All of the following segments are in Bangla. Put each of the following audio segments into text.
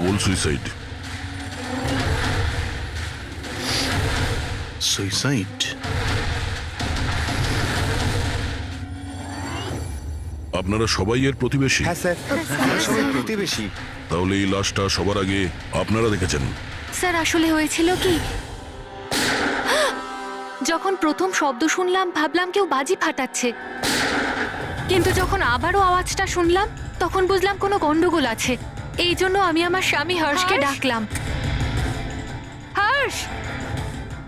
Double suicide. সুইসাইড? আপনারা সবাই এর প্রতিবেশী? হ্যাঁ স্যার, আমরা সবাই প্রতিবেশী। তাহলে এই লাশটা সবার আগে আপনারা দেখেছেন? স্যার আসলে হয়েছিল কি, যখন প্রথম শব্দ শুনলাম ভাবলাম কেউ বাজি ফাটাচ্ছে, কিন্তু যখন আবারও আওয়াজটা শুনলাম তখন বুঝলাম কোনো গন্ডগোল আছে। এই জন্য আমি আমার স্বামী হর্ষকে ডাকলাম। হর্ষ!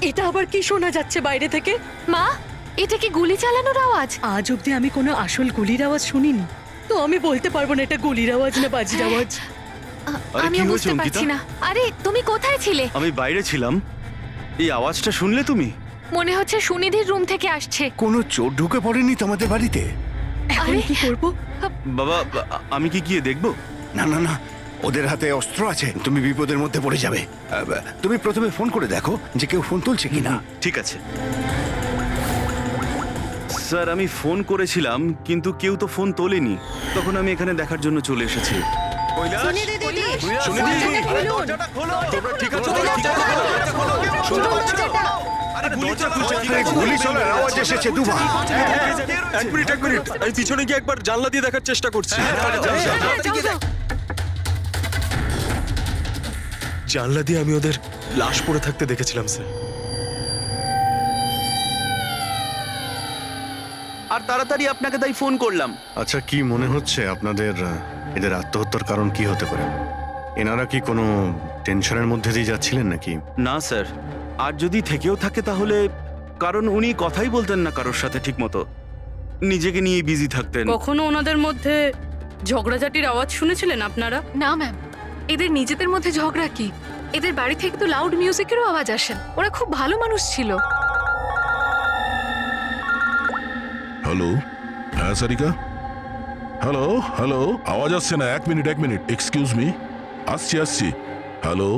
এটা আবার কি শোনা যাচ্ছে বাইরে থেকে? মা, এটা কি গুলি চালানোর আওয়াজ? আজ অব্দি আমি কোনো আসল গুলির আওয়াজ শুনিনি, তো আমি বলতে পারবো না এটা গুলির আওয়াজ না বাজির আওয়াজ। আরে আমিও কি হয়েছে বুঝতে অঙ্কিতা? পারছি না। আরে তুমি কোথায় ছিলে? আমি বাইরে ছিলাম। এই আওয়াজটা শুনলে তুমি? মনে হচ্ছে সুনিধির রুম থেকে আসছে। কোনো চোর ঢুকে পড়েনি তো আমাদের বাড়িতে? এখন আরে কি করবো? বাবা, আমি কি গিয়ে দেখবো? না না না, ওদের হাতে অস্ত্র আছে, তুমি বিপদের মধ্যে পড়ে যাবে। তুমি প্রথমে ফোন করে দেখো যে কেউ ফোন তুলছে কিনা। ঠিক আছে স্যার, আমি ফোন করেছিলাম কিন্তু কেউ তো ফোন তোলেনি। তখন আমি এখানে দেখার জন্য চলে এসেছি। গুলি চলার আওয়াজ এসেছে দুবার। এক মিনিট আমি পিছনে গিয়ে একবার জানলা দিয়ে দেখার চেষ্টা করছি। জানলা দিয়ে আমি ওদের লাশ পড়ে থাকতে দেখেছিলাম স্যার। আর তাড়াতাড়ি আপনাকে তাই ফোন করলাম। আচ্ছা, কি মনে হচ্ছে আপনাদের এদের আত্মহত্যার কারণ কি হতে পারে? এনারা কি কোনো টেনশনের মধ্যে দিয়ে যাচ্ছিলেন নাকি? না স্যার, আর যদি থেকেও থাকে তাহলে কারণ উনি কথাই বলতেন না কারোর সাথে ঠিক মতো, নিজেকে নিয়ে বিজি থাকতেন। কখনো ওনাদের মধ্যে ঝগড়াঝাটির আওয়াজ শুনেছিলেন আপনারা? না ম্যাম, এদের নিজেদের মধ্যে ঝগড়া কি? এদের বাড়ি থেকে তো লাউড মিউজিকেরও আওয়াজ আসে। ওরা খুব ভালো মানুষ ছিল। হ্যালো, হ্যাঁ সারিকা, হ্যালো হ্যালো, আওয়াজ আসছে না। এক মিনিট এক্সকিউজ মি, আসছি। হ্যালো,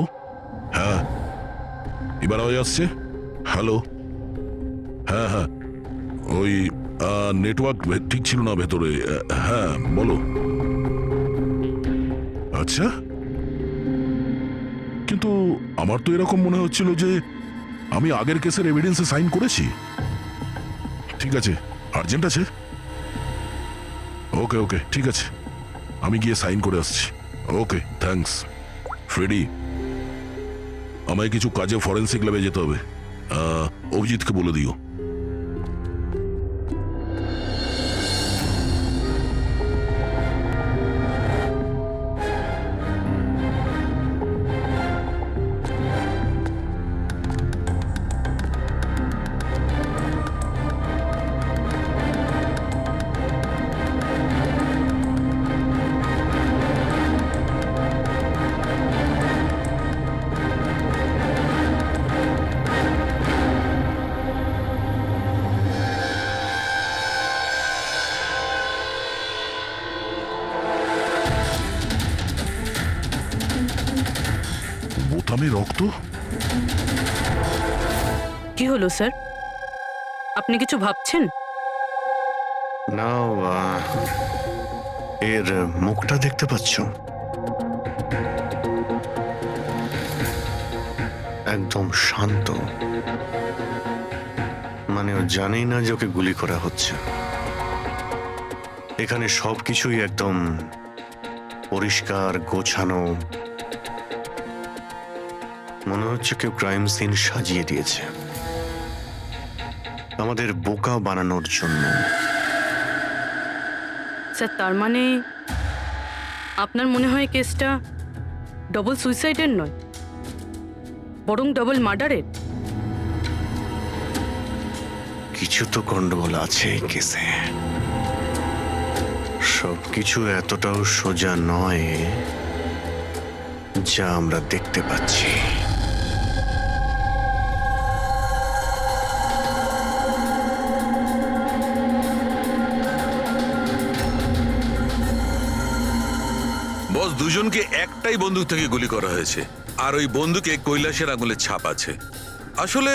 হ্যাঁ এবার আওয়াজ আসছে। হ্যালো, হ্যাঁ ওই নেটওয়ার্ক ঠিক ছিল না ভেতরে। হ্যাঁ বলো। আচ্ছা, কিন্তু আমার তো এরকম মনে হচ্ছিল যে আমি আগের কেসের এভিডেন্সে সাইন করেছি। ঠিক আছে, আর্জেন্ট আছে। ওকে ঠিক আছে, আমি গিয়ে সাইন করে আসছি। Okay thanks. ফ্রেডি, আমায় কিছু কাজে ফরেন্সিক ল্যাবে যেতে হবে। অভিজিৎকে বলে দিও। বোতামে রক্ত? কি হলো স্যার, আপনি কিছু ভাবছেন? না, এর মুখটা দেখতে পাচ্ছ? একদম শান্ত, মানে ও জানেই না যে ওকে গুলি করা হচ্ছে। এখানে সবকিছুই একদম পরিষ্কার গোছানো, মনে হচ্ছে কেউ ক্রাইম সিন সাজিয়ে দিয়েছে আমাদের বোকা বানানোর জন্য। স্যার, তার মানে আপনার মনে হয় কেসটা ডবল সুইসাইডের নয়, বরং ডবল মার্ডারের? কিছু তো গন্ডগোল আছে এই কেসে। সবকিছু এতটাও সোজা নয় যা আমরা দেখতে পাচ্ছি। বস, দুজনকে একটাই বন্দুক থেকে গুলি করা হয়েছে, আর ওই বন্দুকে কৈলাসের আঙুলের ছাপ আছে। আসলে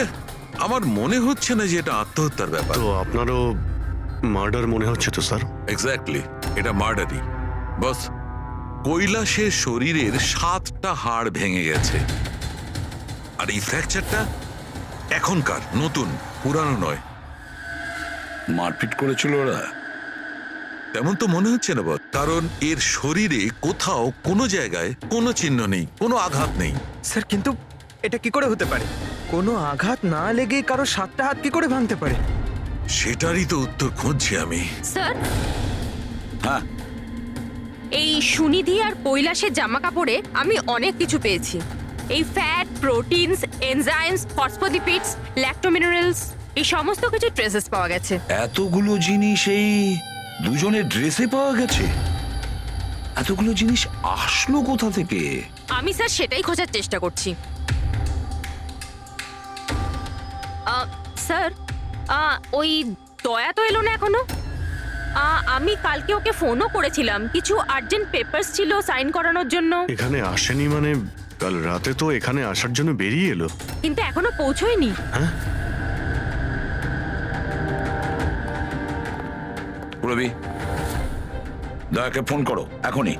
আমার মনে হচ্ছে না যে এটা আত্মহত্যার ব্যাপার। তো আপনারও মার্ডার মনে হচ্ছে তো স্যার? এক্স্যাক্টলি, এটা মার্ডারই। বস, কৈলাসের শরীরের 7টা হাড় ভেঙে গেছে। আর এই ফ্র্যাকচারটা এখনকার, নতুন, পুরানো নয়। মারপিট করেছিল ওরা? তেমন তো মনে হচ্ছে না বস, কারণ এর শরীরে কোথাও কোনো জায়গায় কোনো চিহ্ন নেই, কোনো আঘাত নেই। স্যার কিন্তু এটা কি করে হতে পারে? কোনো আঘাত না লেগে কারো 7টা হাত কি করে ভাঙতে পারে? সেটারই তো উত্তর খুঁজছি আমি। স্যার, হ্যাঁ, এই সুনিধি আর কৈলাসের জামা কাপড়ে আমি অনেক কিছু পেয়েছি। এই ফ্যাট, প্রোটিনস, এনজাইমস, ফসফোলিপিডস, ল্যাক্টোমিনারেলস, এই সমস্ত কিছু ট্রেসেস পাওয়া গেছে। এতগুলো জিনিস এই দুজনের ড্রেসে পাওয়া গেছে। এতগুলো জিনিস আসলো কোথা থেকে? আমি স্যার সেটাই খোঁজার চেষ্টা করছি। স্যার, ওই দয়া তো এলো না এখনো। আমি কালকে ওকে ফোনও করেছিলাম, কিছু আর্জেন্ট পেপারস ছিল সাইন করানোর জন্য। এখানে আসেনি মানে কাল রাতে তো এখানে আসার জন্য বেরিয়ে এলো। কিন্তু এখনো পৌঁছয়নি। রবি, দয়াকে ফোন করো এখনই।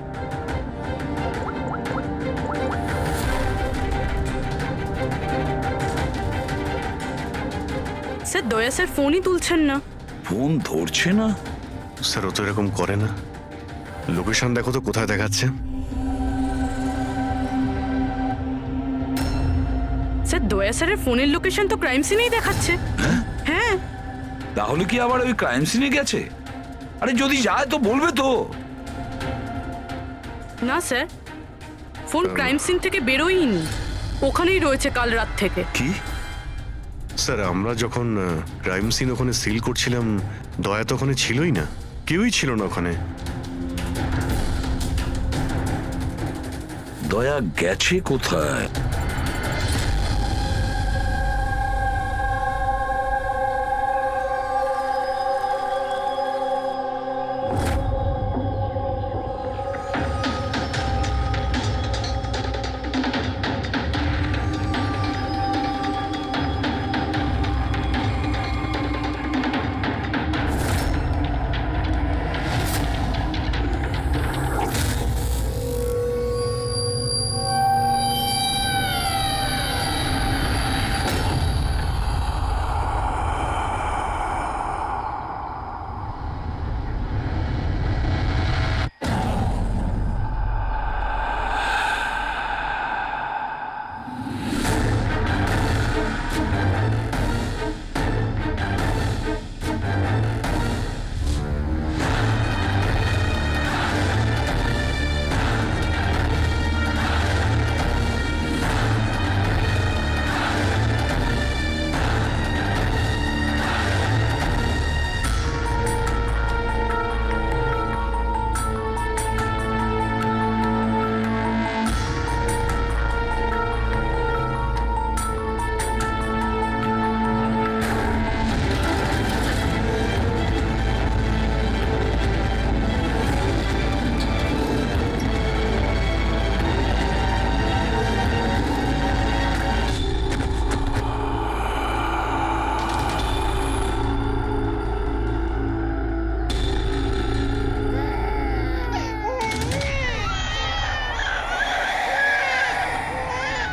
স্যার দয়া স্যার ফোনই তুলছেন না। ফোন ধরছে না? স্যার ও তো এরকম করে না। লোকেশন দেখো তো কোথায় দেখাচ্ছে। স্যার দয়া স্যারের ফোনের লোকেশন তো ক্রাইম সিনেই দেখাচ্ছে। হ্যাঁ। তাহলে কি আবার ওই ক্রাইম সিনে গেছে? আরে যদি যায় তো বলবে তো। না স্যার, ফোন ক্রাইম সিন থেকে বেরোয়নি, ওখানেই রয়েছে কাল রাত থেকে। কি? স্যার আমরা যখন ক্রাইম সিন ওখানে সিল করছিলাম, দয়া তো ওখানে ছিলই না, কেউই ছিল না ওখানে। দয়া গেছে কোথায়?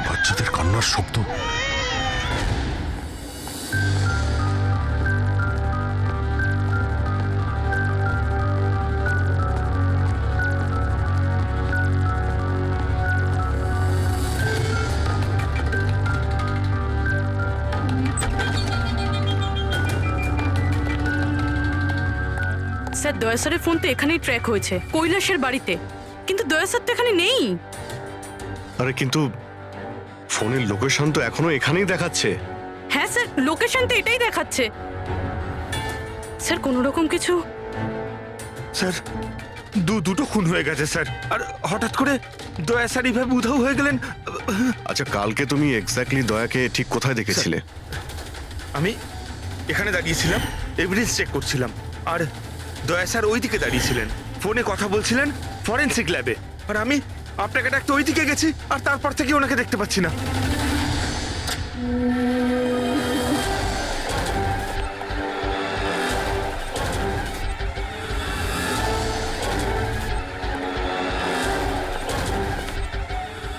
বাচ্চাদের কান্নার শব্দ। স্যার দয়া স্যারের ফোন তো এখানেই ট্র্যাক হয়েছে, কৈলাসের বাড়িতে, কিন্তু দয়া স্যার তো এখানে নেই। আরে কিন্তু ফোনের লোকেশন তো এখনো এখানেই দেখাচ্ছে। হ্যাঁ স্যার, লোকেশন তো এটাই দেখাচ্ছে। স্যার কোনো রকম কিছু। স্যার দুটো খুন হয়ে গেছে স্যার, আর হঠাৎ করে দয়া স্যার এইভাবে উধাও হয়ে গেলেন। আচ্ছা কালকে তুমি এক্স্যাক্টলি দয়াকে ঠিক কোথায় দেখেছিলে? আমি এখানে দাঁড়িয়েছিলাম, এভিডেন্স চেক করছিলাম, আর দয়া স্যার ওই দিকে দাঁড়িয়েছিলেন, ফোনে কথা বলছিলেন ফরেনসিক ল্যাবে, আর আমি আপনাকে ডাকতে ওই দিকে গেছি, আর তারপর থেকে ওনাকে দেখতে পাচ্ছি না।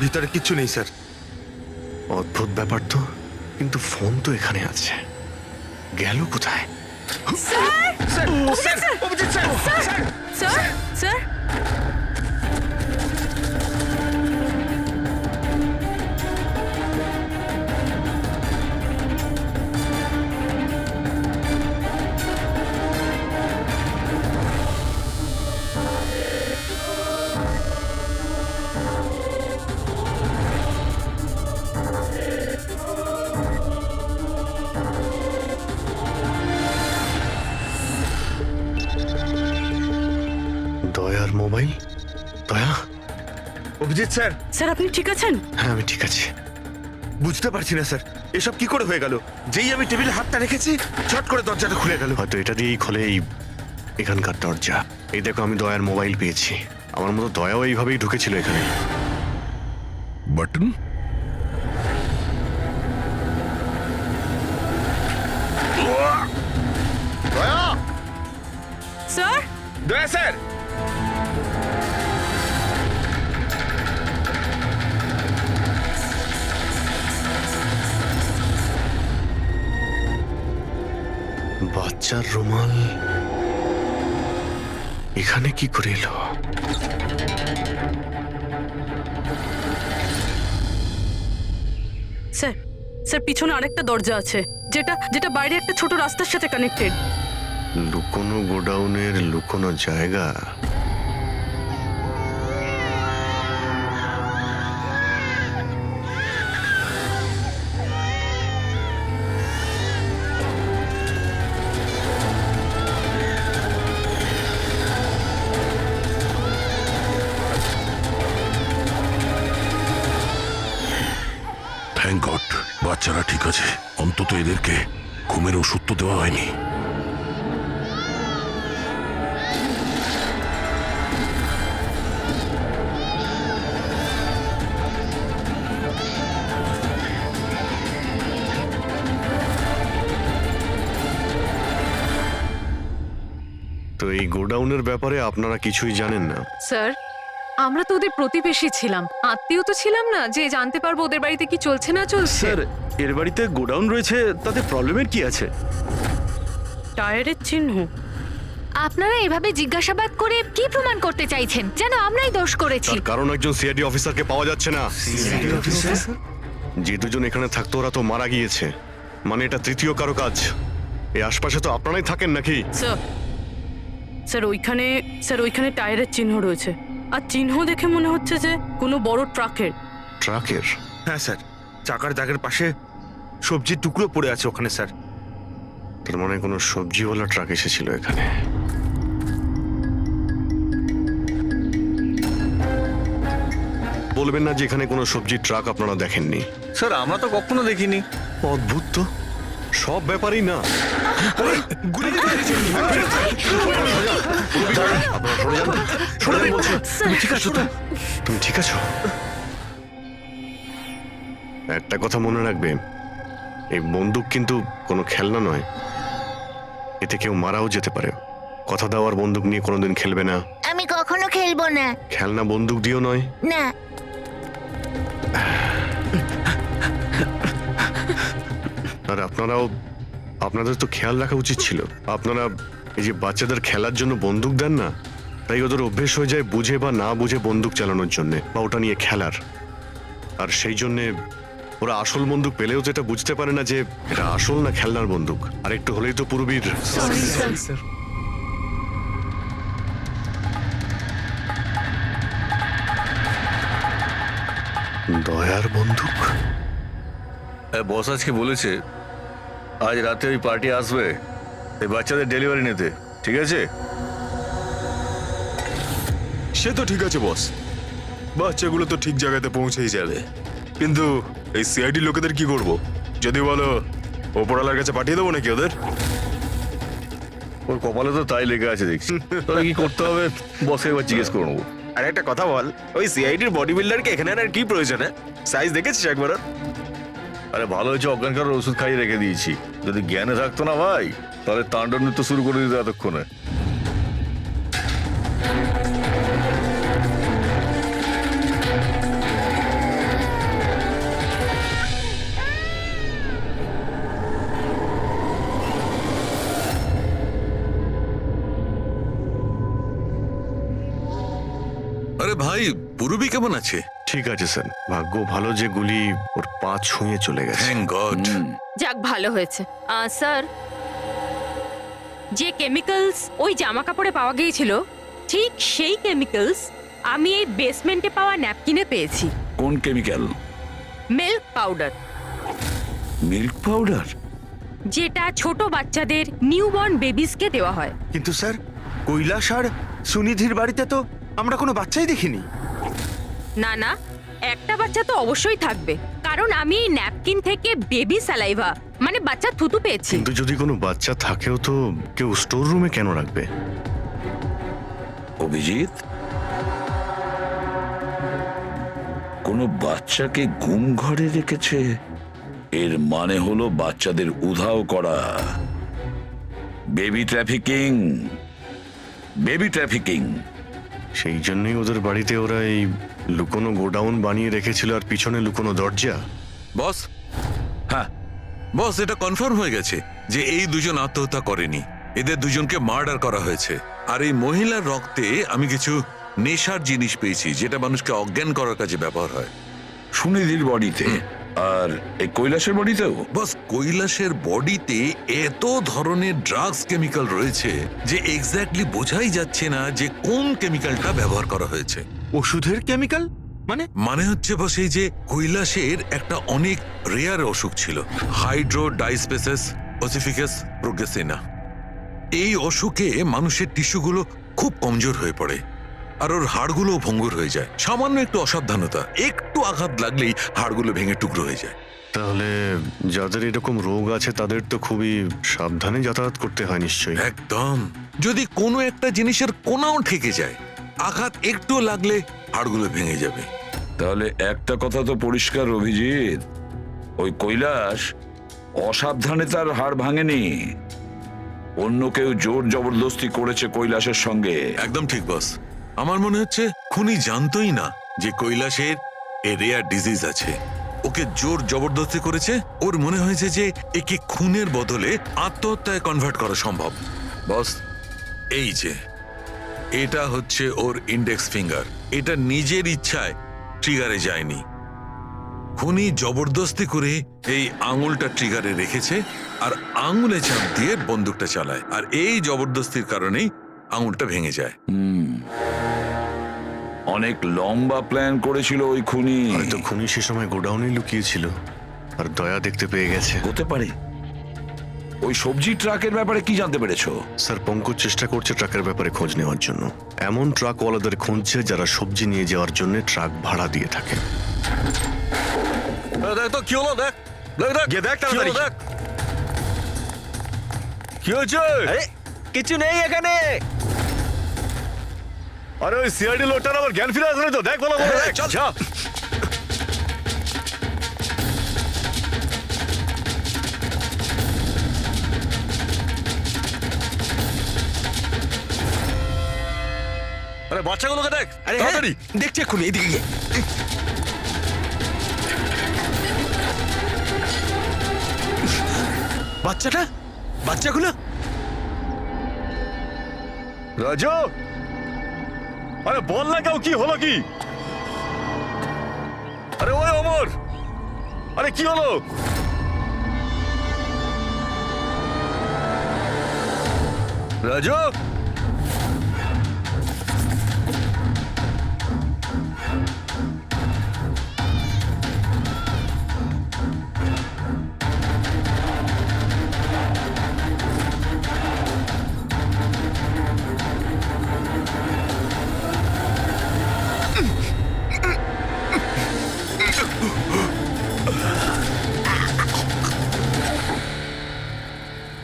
ভিতরে কিচ্ছু নেই স্যার। অদ্ভুত ব্যাপার তো, কিন্তু ফোন তো এখানে আছে, গেল কোথায়? Sir, sir, Abhijit sir, sir, sir sir দয়ার মোবাইল। দয়া, অভিজিৎ স্যার। স্যার আপনি ঠিক আছেন? হ্যাঁ আমি ঠিক আছি। বুঝতে পারছি না স্যার, এসব কি করে হয়ে গেল? যেই আমি টেবিলে হাতটা রেখেছি ছট করে দরজাটা খুলে গেল। হয়তো এটা দিয়েই খোলে এই এখানকার দরজা। এই দেখো, আমি দয়ার মোবাইল পেয়েছি। আমার মতো দয়াও এইভাবেই ঢুকেছিল এখানে। বাটন? স্যার দয়া স্যার। বাচ্চার রুমাল এখানে কি করে এলো? স্যার স্যার পিছনে আরেকটা দরজা আছে, যেটা যেটা বাইরে একটা ছোট রাস্তার সাথে কানেক্টেড। লুকোনো গোডাউনের লুকোনো জায়গা। থ্যাংক গড, বাচ্চারা ঠিক আছে। অন্তত এদেরকে ঘুমের ওষুধ তো দেওয়া হয়নি। তো এই গোডাউনের ব্যাপারে আপনারা কিছুই জানেন না? স্যার, আমরা তো ওদের প্রতিবেশী ছিলাম, আত্মীয় তো ছিলাম না যে জানতে পারবো ওদের বাড়িতে কি চলছে না চলছে। স্যার, এর বাড়িতে গোডাউন রয়েছে, তাতে প্রবলেমের কি আছে? টায়ারের চিহ্ন। আপনারা এভাবে জিজ্ঞাসাবাদ করে কি প্রমাণ করতে চাইছেন? যেন আমরাই দোষ করেছি। তার কারণ একজন সিআইডি অফিসারকে পাওয়া যাচ্ছে না। যে দুজন এখানে থাকতো ওরা তো মারা গিয়েছে। মানে এটা তৃতীয় কারো কাজ। এই আশপাশে তো আপনারাই থাকেন নাকি? স্যার স্যার ওইখানে টায়ারের চিহ্ন রয়েছে, আর চিহ্ন দেখে মনে হচ্ছে যে কোনো বড় ট্রাকের। ট্রাকের? হ্যাঁ স্যার, চাকার দাগের পাশে সবজির টুকরো পড়ে আছে ওখানে স্যার। তার মানে কোনো সবজিওয়ালা ট্রাক এসেছিল এখানে। বলবেন না যে এখানে কোনো সবজির ট্রাক আপনারা দেখেননি? স্যার আমরা তো কখনো দেখিনি। অদ্ভুত তো, সব ব্যাপারই না। তুমি ঠিক আছো? একটা কথা মনে রাখবে, এই বন্দুক কিন্তু কোনো খেলনা নয়। এতে কেউ মারাও যেতে পারে। কথা দেওয়ার বন্দুক নিয়ে কোনোদিন খেলবে না। আমি কখনো খেলবো না। খেলনা বন্দুক দিয়েও নয়। না। আর আপনাদের তো খেয়াল রাখা উচিত ছিল। আপনারা এই যে বাচ্চাদের খেলার জন্য বন্দুক দেন না, তাই ওদের অভ্যেস হয়ে যায় বুঝে বা না বুঝে বন্দুক চালানোর জন্য বা ওটা নিয়ে খেলার। আর সেই জন্যে ওরা আসল বন্দুক পেলেও তো এটা বুঝতে পারে না যে এটা আসল না খেলনার বন্দুক। আর একটু হলেই তো পুরবীর। দয়ার বন্দুক? বস আজকে বলেছে আজ রাতে ওই পার্টি আসবে এই বাচ্চাদের ডেলিভারি নিতে, ঠিক আছে? সে তো ঠিক আছে বস, বাচ্চাগুলো তো ঠিক জায়গাতে পৌঁছেই যাবে। কিন্তু এই সিআইডি লোকেদের কি করব? যদি বলো ওপরওয়ালার কাছে পাঠিয়ে দেবো নাকি ওদের? ওর কপালে তো তাই লেগে আছে দেখছি। তবে কি করতে হবে বসকে এবার জিজ্ঞেস করে নেবো। আর একটা কথা বল, ওই সিআইডির বডি বিল্ডারকে এখানে আর কি প্রয়োজন? সাইজ দেখেছিস একবার? আরে ভালো হয়েছে অজ্ঞান করার ওষুধ খাইয়ে রেখে দিয়েছি। যদি জ্ঞানে থাকতো না ভাই, তাহলে তাণ্ডব নৃত্য শুরু করে দিত এতক্ষণে। আরে ভাই পুরবি কেমন আছে? ঠিক আছে স্যার, ভাগ্য ভালো যে গুলি ওর পা ছুঁয়ে চলে গেছে। Thank god. যাক ভালো হয়েছে স্যার, যে কেমিক্যালস ওই জামা কাপড়ে পাওয়া গিয়েছিল ঠিক সেই কেমিক্যালস আমি এই বেসমেন্টে পাওয়া ন্যাপকিনে পেয়েছি। কোন chemical? Milk powder, milk powder? যেটা ছোট বাচ্চাদের নিউবর্ন বেবিসকে দেওয়া হয়। কিন্তু স্যার, কৈলাস আর সুনিধির বাড়িতে তো আমরা কোনো বাচ্চাই দেখিনি। না না, একটা বাচ্চা তো অবশ্যই থাকবে, কারণ আমি এই ন্যাপকিন থেকে বেবি স্যালাইভা মানে বাচ্চা থুতু পেয়েছি। কিন্তু যদি কোনো বাচ্চা থাকেও তো কেউ স্টোর রুমে কেন রাখবে? অভিজিৎ, কোনো বাচ্চাকে গুম ঘরে রেখেছে, এর মানে হলো বাচ্চাদের উধাও করা। Baby trafficking, baby trafficking. সেই জন্যই ওদের বাড়িতে ওরা এই লুকোনো গোডাউন বানিয়ে রেখেছিল আর পিছনে লুকোনো দরজা। বস, হ্যাঁ বস, এটা কনফার্ম হয়ে গেছে যে এই দুজন আত্মহত্যা করেনি, এদের দুজনকে মার্ডার করা হয়েছে। আর এই মহিলার রক্তে আমি কিছু নেশার জিনিস পেয়েছি যেটা মানুষকে অজ্ঞান করার কাজে ব্যবহার হয়। সুনিধির বডিতে আর এই কৈলাসের বডিতেও? বস, কৈলাসের বডিতে এত ধরনের ড্রাগস কেমিক্যাল রয়েছে যে এক্স্যাক্টলি বোঝাই যাচ্ছে না যে কোন কেমিক্যালটা ব্যবহার করা হয়েছে। ওষুধের কেমিক্যাল মানে হচ্ছে বস, এই যে কৈলাসের একটা অনেক রেয়ার অসুখ ছিল, হাইড্রোডাইস্পেসিস ওসিফিকাস প্রোগ্রেসিনা। এই অসুখে মানুষের টিস্যুগুলো খুব কমজোর হয়ে পড়ে আর ওর হাড়গুলো ভঙ্গুর হয়ে যায়। সামান্য একটু অসাবধানতা, একটু আঘাত লাগলেই হাড়গুলো ভেঙে টুকরো হয়ে যায়। তাহলে যাদের এরকম রোগ আছে তাদের তো খুবই সাবধানে যাতায়াত করতে হয় নিশ্চয়ই। একদম, যদি কোনো একটা জিনিসের কোনাও ঠেকে যায়, আঘাত একটু লাগলে হাড়গুলো ভেঙে যাবে। তাহলে একটা কথা তো পরিষ্কার অভিজিৎ, ওই কৈলাস অসাবধানে তার হাড় ভাঙেনি, অন্য কেউ জোর জবরদস্তি করেছে কৈলাসের সঙ্গে। একদম ঠিক বস, আমার মনে হচ্ছে খুনি জানতোই না যে কৈলাসের এ রেয়ার ডিজিজ আছে। ওকে জোর জবরদস্তি করেছে, ওর মনে হয়েছে যে একে খুনের বদলে আত্মহত্যায় কনভার্ট করা সম্ভব। বস, এই যে এটা হচ্ছে ওর ইন্ডেক্স ফিঙ্গার, এটা নিজের ইচ্ছায় ট্রিগারে যায়নি, খুনি জবরদস্তি করে এই আঙুলটা ট্রিগারে রেখেছে আর আঙুলে চাপ দিয়ে বন্দুকটা চালায়, আর এই জবরদস্তির কারণেই আঙুলটা ভেঙে যায়। অনেক লম্বা প্ল্যান করেছিল ওই খুনি। হয়তো খুনি সে সময় গোডাউনে লুকিয়েছিল আর দয়া দেখতে পেয়ে গেছে। হতে পারে। ওই সবজি ট্রাকের ব্যাপারে কি জানতে পেরেছো? স্যার, পঙ্কজ চেষ্টা করছে ট্রাকের ব্যাপারে খোঁজ নেওয়ার জন্য। এমন ট্রাকওয়ালাদের খুঁজছে যারা সবজি নিয়ে যাওয়ার জন্য ট্রাক ভাড়া দিয়ে থাকে। দেখ তো কি হলো, দেখ দেখ গিয়ে দেখ তাড়াতাড়ি। কি হয়েছে? কিছু নেই এখানে। আরে ওই সিআইডি লোকটার আবার জ্ঞান ফিরে আসলে তো, দেখ ভালো করে, দেখ চল যা। আরে বাচ্চাগুলোকে দেখ তাড়াতাড়ি। দেখছি এক্ষুনি, এইদিকে গিয়ে। বাচ্চাগুলো রাজু, আরে বল না কেউ, কি হলো কি? আরে ওই অমর, আরে কি হলো? রাজু,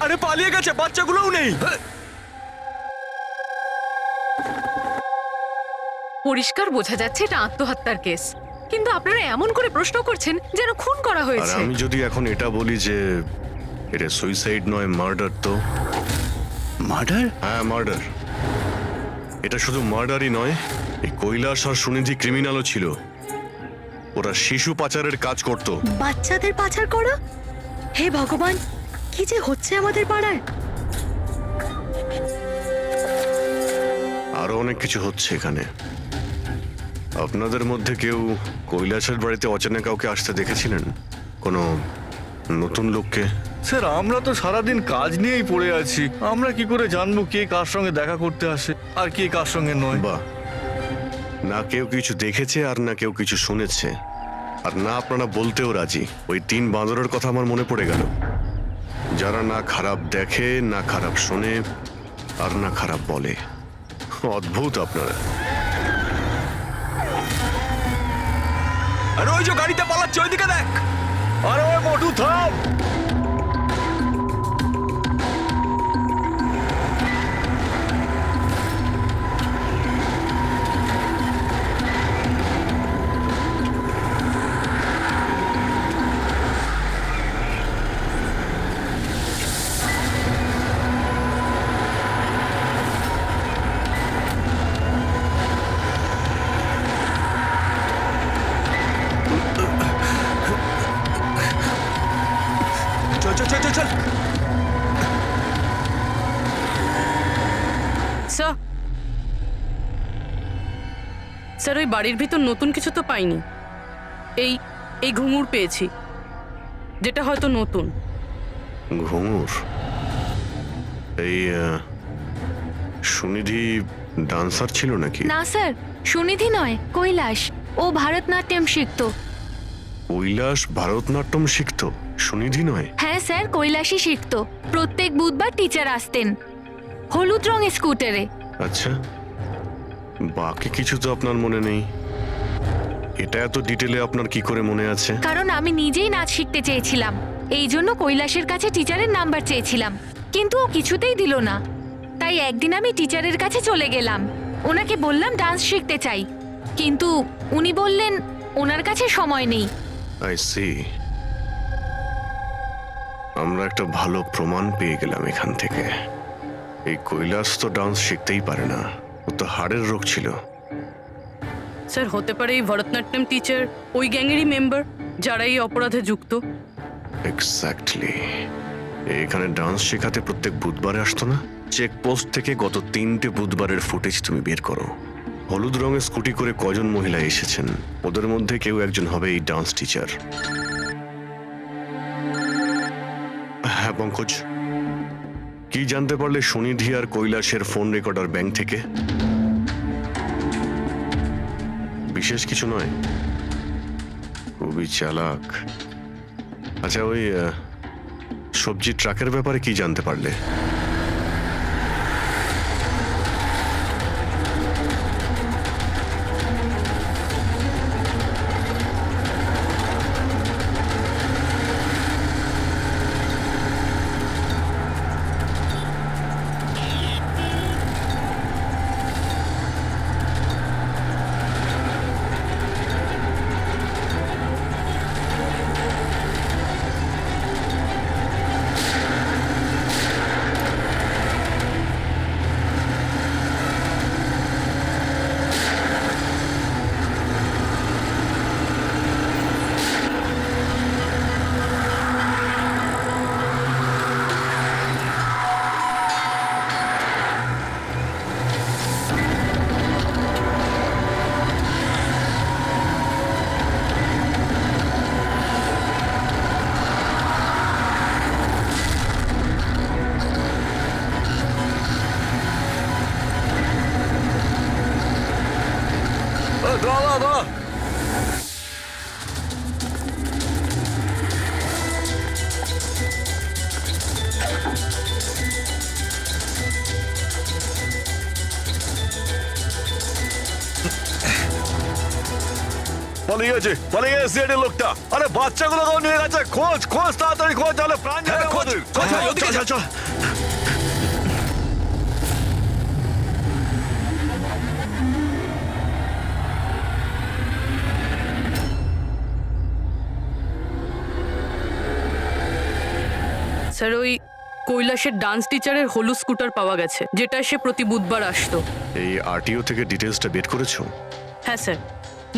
আরে পালিয়ে গেছে, বাচ্চাগুলোও নেই। পরিষ্কার বোঝা যাচ্ছে এটা আত্মহত্যার কেস, কিন্তু আপনারা এমন করে প্রশ্ন করছেন যেন খুন করা আর হয়েছে। আমি যদি এখন এটা বলি যে এটা সুইসাইড নয়, মার্ডার, তো? মার্ডার? হ্যাঁ, মার্ডার। এটা শুধু মার্ডারই নয়, এই কৈলাস আর সুনিধি ক্রিমিনালও ছিল। ওরা শিশু পাচারের কাজ করত। বাচ্চাদের পাচার করা? হে ভগবান, কি যে হচ্ছে আমাদের পাড়ায়। আরো অনেক কিছু হচ্ছে এখানে। আপনাদের মধ্যে কেউ কৈলাসের বাড়িতে অচেনা কাউকে আসতে দেখেছিলেন? কোনো নতুন লোককে? স্যার আমরা তো সারাদিন কাজ নিয়েই পড়ে আছি, আমরা কি করে জানবো কে কার সঙ্গে দেখা করতে আসে আর কে কার সঙ্গে নয়। বাহ, না কেউ কিছু দেখেছে আর না কেউ কিছু শুনেছে, আর না আপনারা বলতেও রাজি। ওই 3 বাঁদরের কথা আমার মনে পড়ে গেল, যারা না খারাপ দেখে, না খারাপ শোনে, আর না খারাপ বলে। অদ্ভুত আপনারা। আরে ওই যে গাড়িতে পালাচ্ছে, ওইদিকে দেখ। আরে ওই মোটু থাম। চল চল চল চল চল। স্যার স্যার ওই বাড়ির ভিতর নতুন কিছু তো পাইনি। এই এই ঘুঙুর পেয়েছি, যেটা হয়তো নতুন। ঘুঙুর? এই সুনিধি ডান্সার ছিল নাকি? না স্যার, সুনিধি নয়, কৈলাস। ও ভারতনাট্যম শিখতো। কৈলাস ভারতনাট্যম শিখতো, সুনিধি নয়? হ্যাঁ স্যার, কৈলাসই শিখতো। প্রত্যেক বুধবার টিচার আসতেন হলুদ রঙের স্কুটারে। আচ্ছা, বাকি কিছু তো আপনার মনে নেই। এটা এত ডিটেলে আপনার কি করে মনে আছে? কারণ আমি নিজেই নাচ শিখতে চেয়েছিলাম, এই জন্য কৈলাসের কাছে টিচারের নাম্বার চেয়েছিলাম, কিন্তু ও কিছুতেই দিল না। তাই একদিন আমি টিচারের কাছে চলে গেলাম, ওনাকে বললাম ডান্স শিখতে চাই, কিন্তু উনি বললেন ওনার কাছে সময় নেই। I see. আমরা একটা ভালো প্রমাণ পেয়ে গেলাম এখান থেকে। এই কৈলাস তো ডান্স শিখতেই পারে না, ও তো হাড়ের রোগ ছিল। স্যার হতে পারে এই ভরতনাট্যম টিচার ওই গ্যাংয়েরই মেম্বার যারা এই অপরাধে যুক্ত। এক্স্যাক্টলি। এখানে ডান্স শেখাতে প্রত্যেক বুধবারে আসতো না? চেকপোস্ট থেকে গত 3টে বুধবারের ফুটেজ তুমি বের করো। হলুদ রঙের স্কুটি করে কজন মহিলা এসেছেন, ওদের মধ্যে কেউ একজন হবে এই ডান্স টিচার। হ্যাঁ পঙ্কজ, কি জানতে পারলে সুনিধি আর কৈলাসের ফোন রেকর্ডার ব্যাংক থেকে? বিশেষ কিছু নয়, খুবই চালাক। আচ্ছা, ওই সবজি ট্রাকের ব্যাপারে কি জানতে পারলে? দাঁড়া দাঁড়া। পালিয়ে গেছে, পালিয়ে গেছে সিআইডির লোকটা। আরে বাচ্চাগুলোকেও নিয়ে গেছে। খোঁজ খোঁজ, তাড়াতাড়ি খোঁজ, তাহলে প্রাণ যাবে আমাদের। চল চল। স্যার ওই কৈলাসের ডান্স টিচারের হলুদ স্কুটার পাওয়া গেছে, যেটা সে প্রতি বুধবার আসতো। এই আরটিও থেকে ডিটেলসটা বের করেছো? হ্যাঁ স্যার,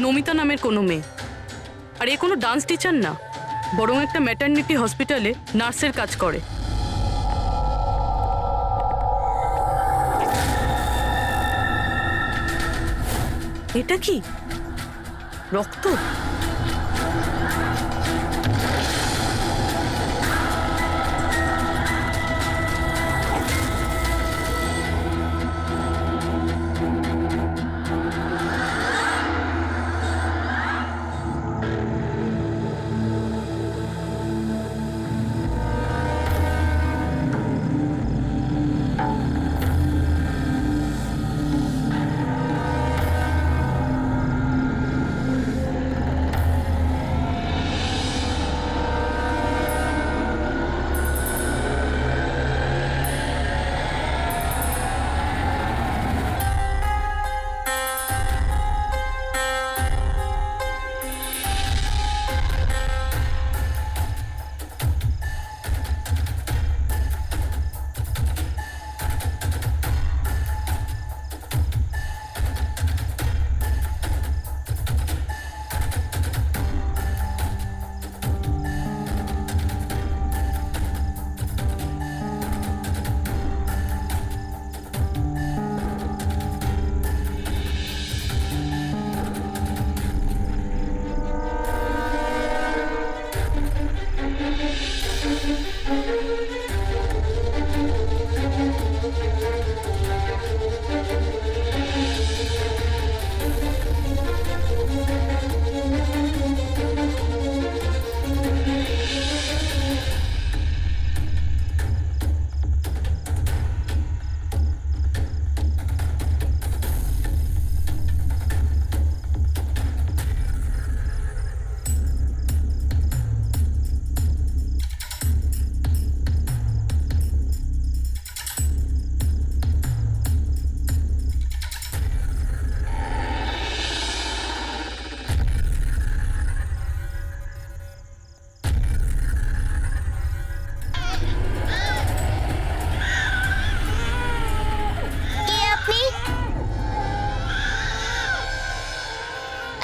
নমিতা নামের কোনো মেয়ে। আর এ কোনো ডান্স টিচার না, বরং একটা ম্যাটারনিটি হসপিটালে নার্সের কাজ করে। এটা কি? রক্ত?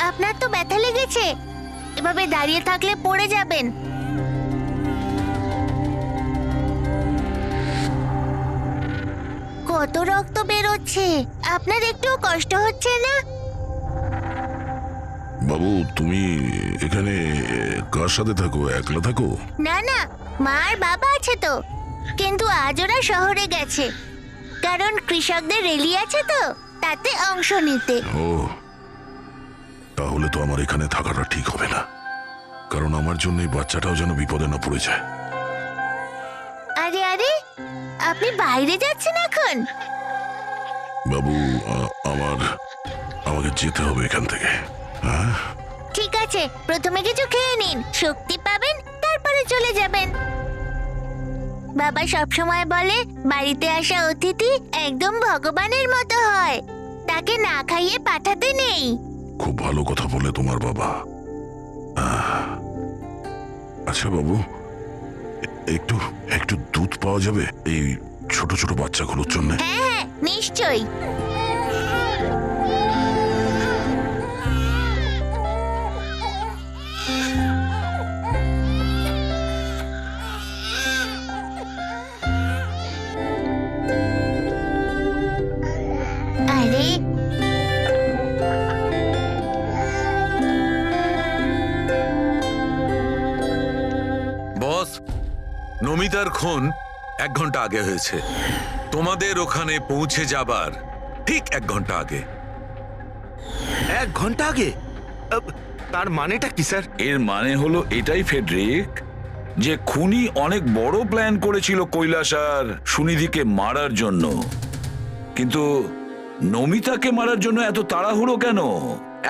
আপনার তো ব্যথা লেগেছে, এভাবে দাঁড়িয়ে থাকলে পড়ে যাবেন। কত রক্ত বেরোচ্ছে, আপনার একটু কষ্ট হচ্ছে না? বাবু, তুমি এখানে কার সাথে থাকো? একলা থাকো? না না, মা আর বাবা আছে তো, কিন্তু আজ ওরা শহরে গেছে, কারণ কৃষকদের র্যালি আছে তো, তাতে অংশ নিতে। ও, তাহলে তো আমার এখানে থাকাটা ঠিক হবে না, কারণ আমার জন্য এই বাচ্চাটাও যেন বিপদে না পড়ে যায়। আরে আরে, আপনি বাইরে যাচ্ছেন এখন? বাবু, আমাকে যেতে হবে এখান থেকে। হ্যাঁ, ঠিক আছে, প্রথমে কিছু খেয়ে নিন, শক্তি পাবেন, তারপরে চলে যাবেন। বাবা সবসময় বলে বাড়িতে আসা অতিথি একদম ভগবানের মতো হয়, তাকে না খাইয়ে পাঠাতে নেই। খুব ভালো কথা বলে তোমার বাবা। আচ্ছা বাবু, একটু একটু দুধ পাওয়া যাবে এই ছোট ছোট বাচ্চাগুলোর জন্য? হ্যাঁ হ্যাঁ, নিশ্চয়ই। আরে, বস, নমিতার খুন 1 ঘন্টা আগে হয়েছে, তোমাদের ওখানে পৌঁছে যাবার ঠিক 1 ঘন্টা আগে। 1 ঘন্টা আগে? তার মানেটা কি স্যার? এর মানে হলো এটাই ফেডরিক, যে খুনি অনেক বড় প্ল্যান করেছিল কৈলাস আর সুনিধিকে মারার জন্য, কিন্তু নমিতাকে মারার জন্য এত তাড়াহুড়ো কেন?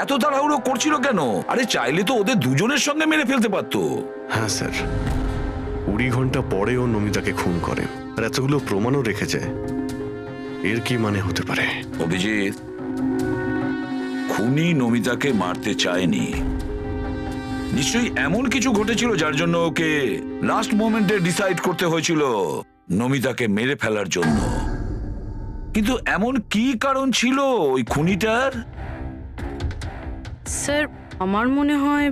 এত তাড়াহুড়ো করছিল কেন? আরে চাইলে তো ওদের দুজনের সঙ্গে মেরে ফেলতে পারতো। হ্যাঁ স্যার, 20 ঘন্টা পরেও নমিতাকে খুন করে, আর এতগুলো প্রমাণও রেখে যায়। এর কি মানে হতে পারে? অভিজিৎ, খুনি নমিতাকে মারতে চায়নি, নিশ্চয়ই এমন কিছু ঘটেছিল যার জন্য ওকে লাস্ট মোমেন্টে ডিসাইড করতে হয়েছিল নমিতাকে মেরে ফেলার জন্য। কিন্তু এমন কি কারণ ছিল ওই খুনিটার? স্যার, আমার মনে হয়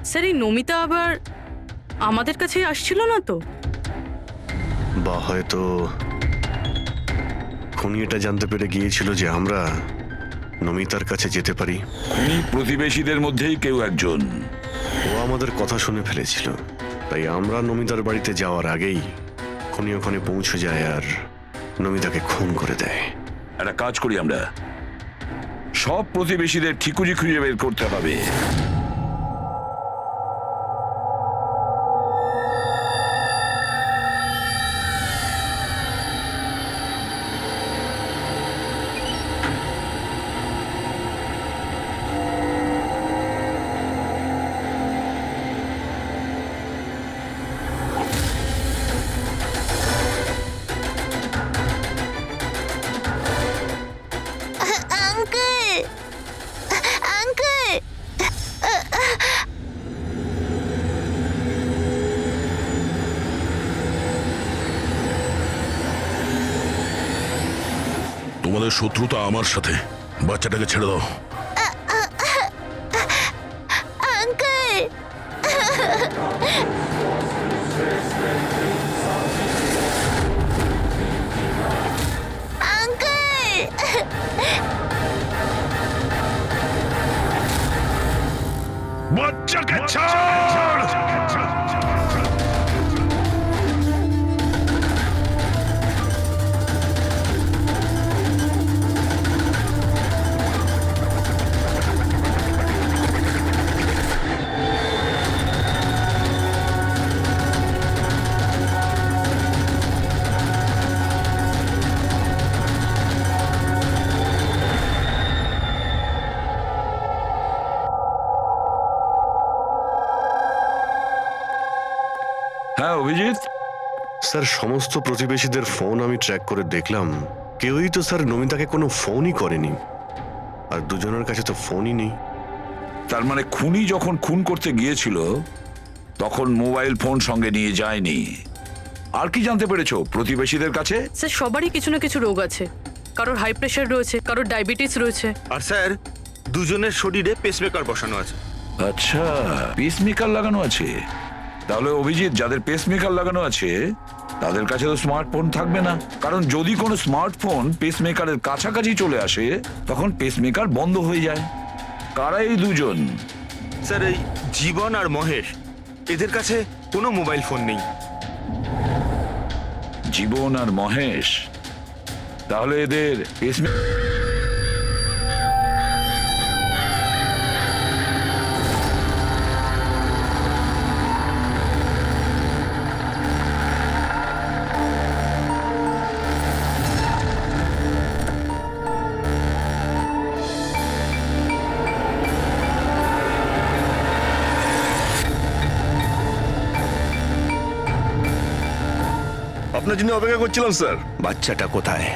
স্যার এই নমিতা আবার আমাদের কাছে আসছিল না তো? বা হয়তো খুনি এটা জানতে পেরে গিয়েছিল যে আমরা নমিতার কাছে যেতে পারি? খুনি প্রতিবেশীদের মধ্যেই কেউ একজন। ও আমাদের কথা শুনে ফেলেছিল, তাই আমরা নমিতার বাড়িতে যাওয়ার আগেই খুনি ওখানে পৌঁছে যায় আর নমিতাকে খুন করে দেয়। একটা কাজ করি আমরা, সব প্রতিবেশীদের ঠিকুজি খুঁজে বের করতে হবে। আঙ্কেল, আঙ্কেল, তোমাদের শত্রুতা আমার সাথে, বাচ্চাটাকে ছেড়ে দাও। আঙ্কেল, আঙ্কেল, বাচ্চাকে ছাড়! হ্যাঁ অভিজিৎ, স্যার, সমস্ত প্রতিবেশীদের ফোন আমি ট্র্যাক করে দেখলাম, কেউই তো স্যার নমিতাকে কোনো ফোনই করেনি, আর দুজনের কাছে তো ফোনই নেই। তার মানে খুনি যখন খুন করতে গিয়েছিল তখন মোবাইল ফোন সঙ্গে নিয়ে যায়নি। আর কি জানতে পেরেছো প্রতিবেশীদের কাছে? স্যার সবারই কিছু না কিছু রোগ আছে, কারোর হাই প্রেশার রয়েছে, কারোর ডায়াবেটিস রয়েছে। আর স্যার, দুজনের শরীরে পেসমেকার বসানো আছে। আচ্ছা, পেসমেকার লাগানো আছে। তাহলে অভিজিৎ, যাদের পেসমেকার লাগানো আছে তাদের কাছে তো স্মার্টফোন থাকবে না, কারণ যদি কোনো স্মার্টফোন পেসমেকারের কাছাকাছি চলে আসে তখন পেসমেকার বন্ধ হয়ে যায়। কারা এই দুজন? স্যার, এই জীবন আর মহেশ, এদের কাছে কোনো মোবাইল ফোন নেই। জীবন আর মহেশ? তাহলে এদের পেসমেকার আপনার জন্য অপেক্ষা করছিলাম স্যার। বাচ্চাটা কোথায়?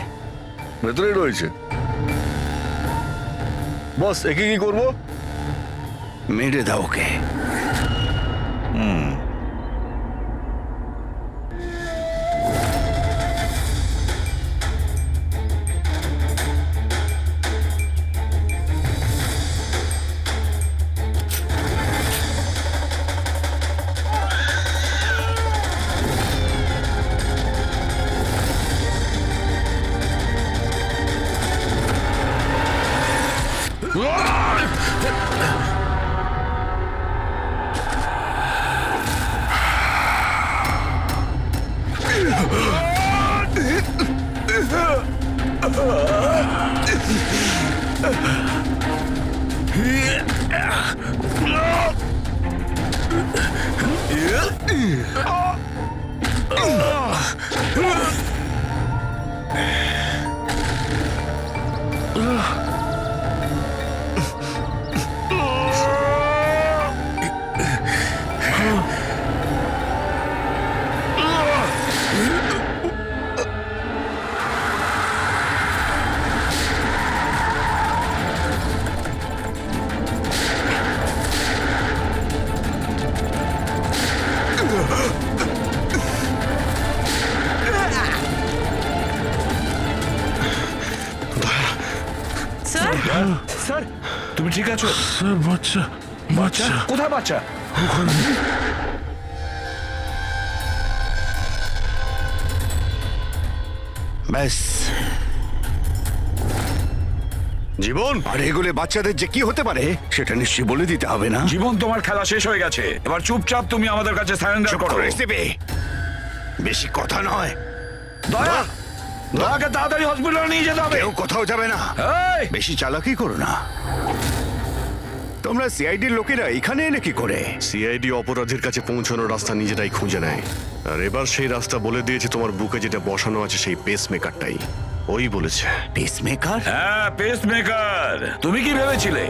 ভেতরেই রয়েছে। বস, একে কি করবো? মেরে দাও ওকে। স্যার, তুমি ঠিক আছো? বাচ্চা, বাচ্চা কোথায়? বাচ্চা ব্যাস, জীবন আর এগুলো বাচ্চাদের যে কি হতে পারে সেটা নিশ্চয়ই বলে দিতে হবে না? জীবন, তোমার খেলা শেষ হয়ে গেছে, এবার চুপচাপ তুমি আমাদের কাছে সারেন্ডার চুপ করো। করে দেবে। বেশি কথা নয়। দয়া, দয়াকে তাড়াতাড়ি হসপিটালে নিয়ে যেতে হবে। কেউ কোথাও যাবে না। এই, বেশি চালাকি করো না। তোমরা সিআইডির লোকেরা এখানে এলে কি করে? সিআইডি অপরাধীর কাছে পৌঁছানোর রাস্তা নিজেরাই খুঁজে নেয়, আর এবার সেই রাস্তা বলে দিয়েছে তোমার বুকে যেটা বসানো আছে সেই পেসমেকারটাই। ওই বলেছে। পেসমেকার? হ্যাঁ, পেসমেকার। তুমি কি ভেবেছিলে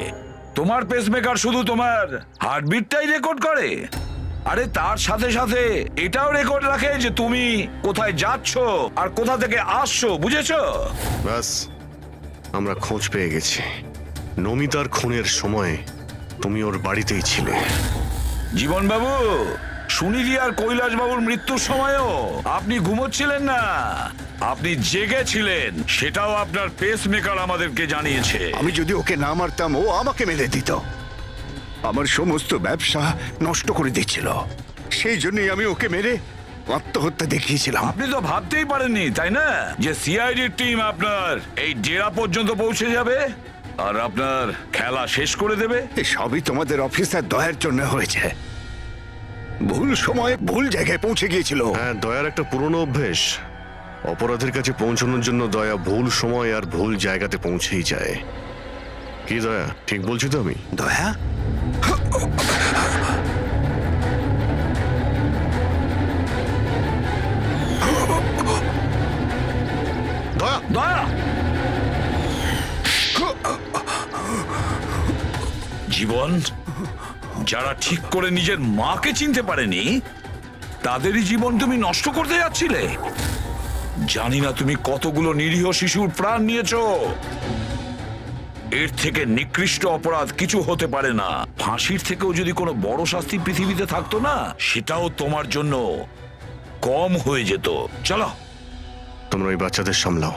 তোমার পেসমেকার শুধু তোমার হার্টবিটটাই রেকর্ড করে? আরে তার সাথে সাথে এটাও রেকর্ড রাখে যে তুমি কোথায় যাচ্ছ আর কোথা থেকে আসছো, বুঝেছো? ব্যাস, আমরা খোঁজ পেয়ে গেছি। নমিতার খুনের সময় তুমি ওর বাড়িতেই ছিলে। জীবন বাবু, সুনীতি আর কৈলাস বাবুর মৃত্যুর সময়ও আপনি ঘুমোচ্ছিলেন না, আপনি জেগেছিলেন। সেটাও আপনার পেসমেকার আমাদেরকে জানিয়েছে। আমি যদি ওকে না মারতাম ও আমাকে মেরে দিত। আমার সমস্ত ব্যবসা নষ্ট করে দিচ্ছিল। সেই জন্যই আমি ওকে মেরে আত্মহত্যা দেখিয়েছিলাম। আপনি তো ভাবতেই পারেননি, তাই না, যে সিআইডির টিম আপনার এই ডেরা পর্যন্ত পৌঁছে যাবে আর আপনার খেলা শেষ করে দেবে। সবই তোমাদের অফিসার দয়ার জন্য হয়েছে। ভুল সময়ে ভুল জায়গায় পৌঁছে গিয়েছিল। হ্যাঁ, দয়ার একটা পুরনো অভ্যেস। অপরাধের কাছে পৌঁছানোর জন্য দয়া ভুল সময় আর ভুল জায়গাতে পৌঁছেই যায়। কি দয়া, ঠিক বলছি তো আমি? দয়া, দয়া, দয়া, জীবন, যারা ঠিক করে নিজের মাকে চিনতে পারেনি তাদেরই জীবন তুমি নষ্ট করতে যাচ্ছিলে। জানি না তুমি কতগুলো নিরীহ শিশুর প্রাণ নিয়েছো। এর থেকে নিকৃষ্ট অপরাধ কিছু হতে পারে না। ফাঁসির থেকেও যদি কোনো বড় শাস্তি পৃথিবীতে থাকতো না, সেটাও তোমার জন্য কম হয়ে যেত। চলো, তোমরা ওই বাচ্চাদের সামলাও।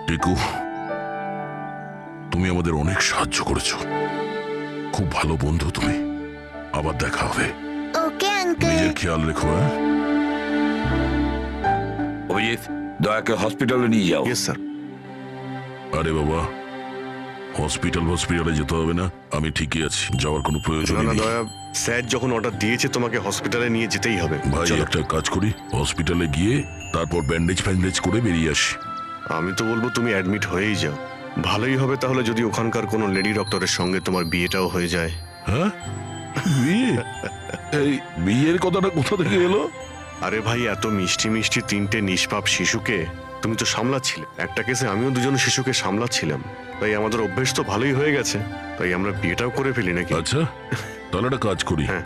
টিকু, তুমি আমাদের অনেক সাহায্য করেছো। খুব ভালো বন্ধু তুমি। আবার দেখা হবে। Okay uncle. নিজের খেয়াল রেখো। হ্যাঁ, অভিজিৎ, দয়াকে হসপিটালে নিয়ে যাও। Yes sir. আরে বাবা, হসপিটালে যেতে হবে না, আমি ঠিকই আছি, যাওয়ার কোনো প্রয়োজন না না নেই। দয়া, স্যার যখন অর্ডার দিয়েছে তোমাকে হসপিটালে নিয়ে যেতেই হবে। ভাই, চলো। একটা কাজ করি, হসপিটালে গিয়ে তারপর ব্যান্ডেজ ফ্যান্ডেজ করে বেরিয়ে আসি। আমি তো বলবো তুমি অ্যাডমিট হয়েই যাও। ভালোই হবে তাহলে যদি ওখানকার কোনো লেডি ডক্টরের সঙ্গে তোমার বিয়েটাও হয়ে যায়। হ্যাঁ, বিয়ে? এই বিয়ের কথাটা কোথা থেকে এলো? আরে ভাই, এত মিষ্টি মিষ্টি তিনটে নিষ্পাপ শিশুকে তুমি তো সামলাচ্ছিলে। একটা কেসে আমিও দুজন শিশুকে সামলাচ্ছিলাম। তাই আমাদের অভ্যেস তো ভালোই হয়ে গেছে। তাই আমরা বিয়েটাও করে ফেলি নাকি? আচ্ছা, তাহলে একটা কাজ করি, হ্যাঁ,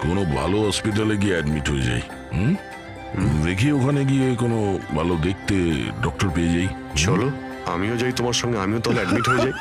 কোনো ভালো হসপিটালে গিয়ে অ্যাডমিট হয়ে যাই। দেখি ওখানে গিয়ে কোনো ভালো দেখতে ডক্টর পেয়ে যাই। চলো আমিও যাই তোমার সঙ্গে, আমিও তাহলে অ্যাডমিট হয়ে যাই।